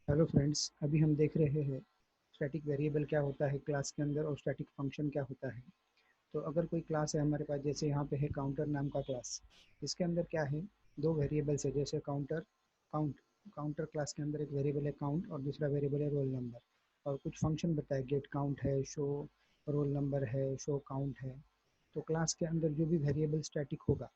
Hello friends, अभी हम देख रहे हैं स्टैटिक वेरिएबल क्या होता है क्लास के अंदर और स्टैटिक फंक्शन क्या होता है। तो अगर कोई क्लास है हमारे पास, जैसे यहाँ पे है काउंटर नाम का क्लास। इसके अंदर क्या है, दो वेरिएबल्स है, जैसे काउंटर काउंट। काउंटर क्लास के अंदर एक वेरिएबल है काउंट और दूसरा वेरिएबल है रोल नंबर। और कुछ फंक्शन बताए, गेट काउंट है, शो रोल नंबर है, शो काउंट है। तो क्लास के अंदर जो भी वेरिएबल स्टैटिक होगा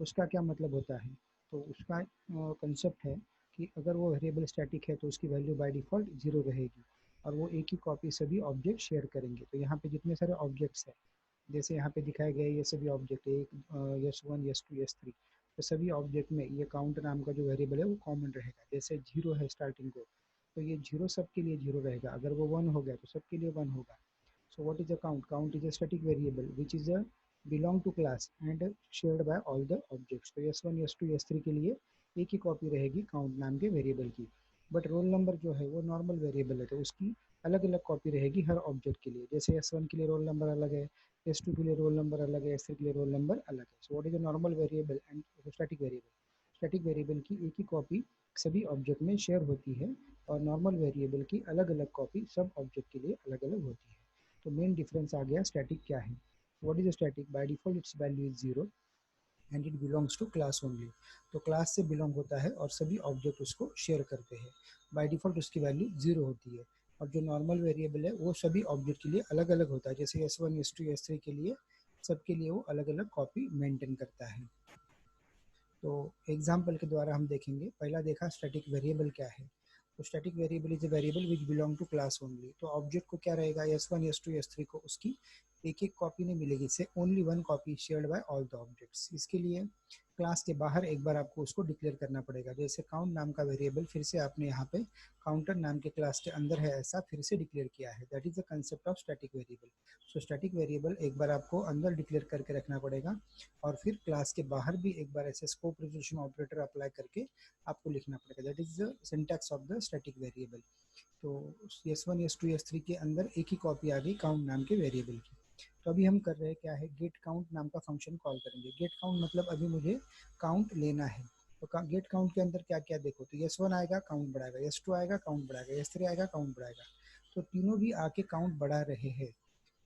उसका क्या मतलब होता है। तो उसका कंसेप्ट है कि अगर वो वेरिएबल स्टैटिक है तो उसकी वैल्यू बाय डिफ़ॉल्ट ज़ीरो रहेगी और वो एक ही कॉपी सभी ऑब्जेक्ट शेयर करेंगे। तो यहाँ पे जितने सारे ऑब्जेक्ट्स हैं, जैसे यहाँ पे दिखाए गए ये सभी ऑब्जेक्ट, एक S one S two S three, तो सभी ऑब्जेक्ट में ये काउंट नाम का जो वेरिएबल है वो कॉमन रहेगा। जैसे जीरो है स्टार्टिंग को, तो ये जीरो सबके लिए जीरो रहेगा। अगर वो वन हो गया तो सबके लिए वन होगा। So what is a count? Count is a static variable which is a belong to class and shared by all the objects. तो s1 s2 s3 के लिए एक ही कॉपी रहेगी काउंट नाम के वेरिएबल की। बट रोल नंबर जो है वो नॉर्मल वेरिएबल है, तो उसकी अलग अलग कॉपी रहेगी हर ऑब्जेक्ट के लिए। जैसे s1 के लिए रोल नंबर अलग है, s2 के लिए रोल नंबर अलग है, s3 के लिए रोल नंबर अलग है। सो what is a normal variable and static variable? Static variable की एक ही कॉपी सभी ऑब्जेक्ट में शेयर होती है और नॉर्मल वेरिएबल की अलग अलग कॉपी सब ऑब्जेक्ट के लिए अलग अलग होती है। तो मेन डिफरेंस आ गया स्टैटिक क्या है। What is static? By default its value is zero and it belongs to class only. तो क्लास से बिलोंग होता है और सभी ऑब्जेक्ट उसको शेयर करते हैं। बाय डिफॉल्ट उसकी वैल्यू जीरो होती है। और जो नॉर्मल वेरिएबल है वो सभी ऑब्जेक्ट के लिए अलग अलग होता है। जैसे S one S two S three के लिए सबके लिए वो अलग अलग कॉपी मेंटेन करता है। तो एग्जाम्पल के द्वारा हम देखेंगे। पहला देखा स्टैटिक वेरिएबल क्या है। तो static variable is a variable which belong to class only. तो ऑब्जेक्ट को क्या रहेगा, S one S two S three को उसकी एक एक कॉपी नहीं मिलेगी, इससे only one copy shared by all the objects. इसके लिए क्लास के बाहर एक बार आपको उसको डिक्लेयर करना पड़ेगा। जैसे काउंट नाम का वेरिएबल फिर से आपने यहाँ पे काउंटर नाम के क्लास के अंदर है, ऐसा फिर से डिक्लेयर किया है। That is the concept of static variable. So static variable एक बार आपको अंदर डिक्लेयर करके रखना पड़ेगा और फिर क्लास के बाहर भी एक बार ऐसे स्कोप रेजोल्यूशन ऑपरेटर अप्लाई करके आपको लिखना पड़ेगा। That is the syntax of the static variable. तो S one S two S three के अंदर एक ही कॉपी आ गई काउंट नाम के वेरिएबल की। तो अभी हम कर रहे हैं क्या है, गेट काउंट नाम का फंक्शन कॉल करेंगे। गेट काउंट मतलब अभी मुझे काउंट लेना है। तो गेट काउंट के अंदर क्या क्या देखो, तो एस वन आएगा काउंट बढ़ाएगा, एस टू आएगा काउंट बढ़ाएगा, एस थ्री आएगा काउंट बढ़ाएगा। तो तीनों भी आके काउंट बढ़ा रहे हैं।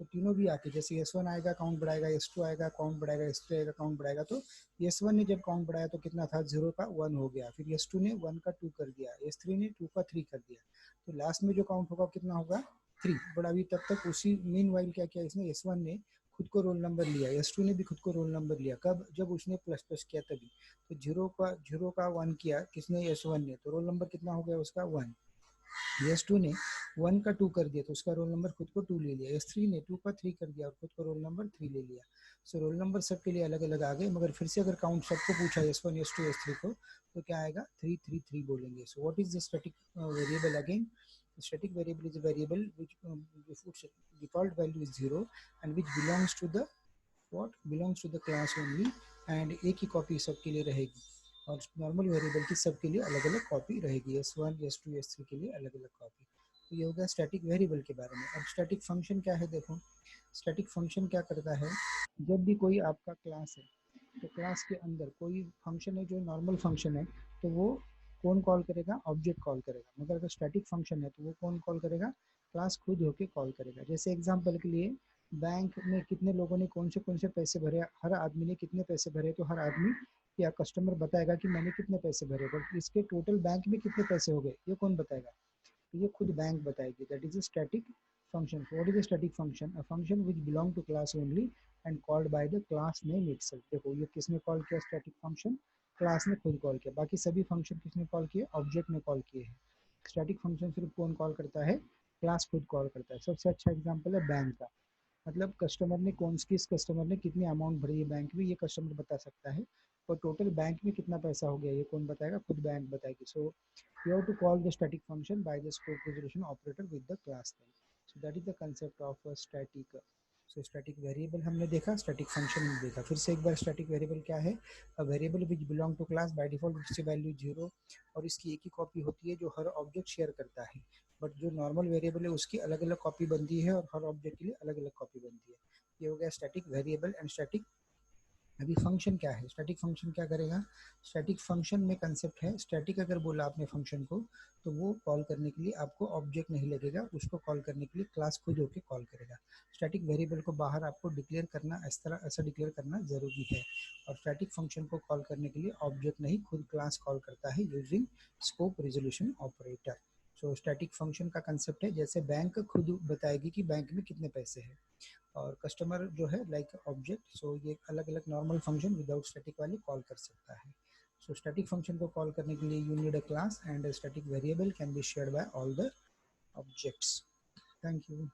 तो तीनों भी आके, जैसे एस वन आएगा काउंट बढ़ाएगा, एस टू आएगा काउंट बढ़ाएगा, एस थ्री आएगा काउंट बढ़ाएगा। तो एस वन ने जब काउंट बढ़ाया तो कितना था, जीरो का वन हो गया। फिर एस टू ने वन का टू कर दिया, एस थ्री ने टू का थ्री कर दिया। तो लास्ट में जो काउंट होगा कितना होगा, थ्री। बट अभी तब तक उसी मीन वाइल क्या किया इसने, एस वन ने खुद को रोल नंबर लिया, एस टू ने भी खुद को रोल नंबर लिया। कब, जब उसने प्लस प्लस किया तभी। तो जीरो का वन किया किसने, एस वन ने, तो रोल नंबर कितना हो गया उसका, वन। एस टू ने वन का टू कर दिया तो उसका रोल नंबर खुद को टू ले लिया। एस थ्री ने टू का थ्री कर दिया और खुद को रोल नंबर थ्री ले लिया। सो रोल नंबर सबके लिए अलग अलग आ गए, मगर फिर से अगर काउंट सबको पूछा S one S two S three को, तो क्या आएगा, थ्री थ्री थ्री बोलेंगे। So what is the static variable again? Static variable is a variable which default value is zero and which belongs to the what belongs to the class only and एक ही copy सबके लिए रहेगी। और normal variable की सबके लिए अलग अलग कॉपी रहेगी, S one S two S three के लिए अलग अलग कॉपी। तो ये हो गया स्टैटिक वेरिएबल के बारे में। अब स्टैटिक फंक्शन क्या है, देखो स्टैटिक फंक्शन क्या करता है। जब भी कोई आपका क्लास है तो क्लास के अंदर कोई फंक्शन है जो नॉर्मल फंक्शन है, तो वो कौन कॉल करेगा, ऑब्जेक्ट कॉल करेगा। मगर अगर स्टैटिक फंक्शन है तो वो कौन कॉल करेगा, क्लास खुद होके कॉल करेगा। जैसे एग्जांपल के लिए, बैंक में कितने लोगों ने कौन से पैसे भरे, हर आदमी ने कितने पैसे भरे, तो हर आदमी या कस्टमर बताएगा कि मैंने कितने पैसे भरे। बट इसके टोटल बैंक में कितने पैसे हो गए ये कौन बताएगा, तो ये खुद बैंक बताएगी। That is a static function. What is a static function? A function which belong to class only and called by the class name itself. देखो ये किसने कॉल किया, स्टैटिक फंक्शन क्लास ने खुद कॉल किया। बाकी सभी फंक्शन किसने कॉल किए, ऑब्जेक्ट ने कॉल किए हैं। स्टैटिक फंक्शन सिर्फ कौन कॉल करता है, क्लास खुद कॉल करता है। सबसे अच्छा एग्जाम्पल है बैंक का। मतलब कस्टमर ने किस कस्टमर ने कितनी अमाउंट भरी है बैंक में, ये कस्टमर बता सकता है। और टोटल बैंक में कितना पैसा हो गया ये कौन बताएगा, खुद बैंक बताएगी। सो you have to call the static function by the scope resolution operator with the class name. So that is the concept of a static. So static variable हमने देखा, static function हमने देखा। फिर से एक बार static variable क्या है, a variable which belong to class by default इसकी वैल्यू जीरो और इसकी एक ही कॉपी होती है जो हर ऑब्जेक्ट शेयर करता है। बट जो नॉर्मल वेरिएबल है उसकी अलग अलग कॉपी बनती है और हर ऑब्जेक्ट के लिए अलग अलग कॉपी बनती है। ये हो गया स्टैटिक वेरिएबल एंड स्टैटिक अभी फंक्शन क्या है, स्टैटिक फंक्शन क्या करेगा, स्टैटिक फंक्शन में कंसेप्ट है, स्टैटिक अगर बोला आपने फंक्शन को तो वो कॉल करने के लिए आपको ऑब्जेक्ट नहीं लगेगा, उसको कॉल करने के लिए क्लास खुद होके कॉल करेगा। स्टैटिक वेरिएबल को बाहर आपको डिक्लेयर करना, इस तरह ऐसा डिक्लेयर करना जरूरी है। और स्टैटिक फंक्शन को कॉल करने के लिए ऑब्जेक्ट नहीं, खुद क्लास कॉल करता है using scope resolution operator. So static function का कंसेप्ट है, जैसे बैंक खुद बताएगी कि बैंक में कितने पैसे हैं, और कस्टमर जो है लाइक ऑब्जेक्ट, सो ये अलग अलग नॉर्मल फंक्शन विदाउट स्टैटिक वाली कॉल कर सकता है। सो स्टैटिक फंक्शन को कॉल करने के लिए you need a class and static variable can be shared by all the objects. Thank you.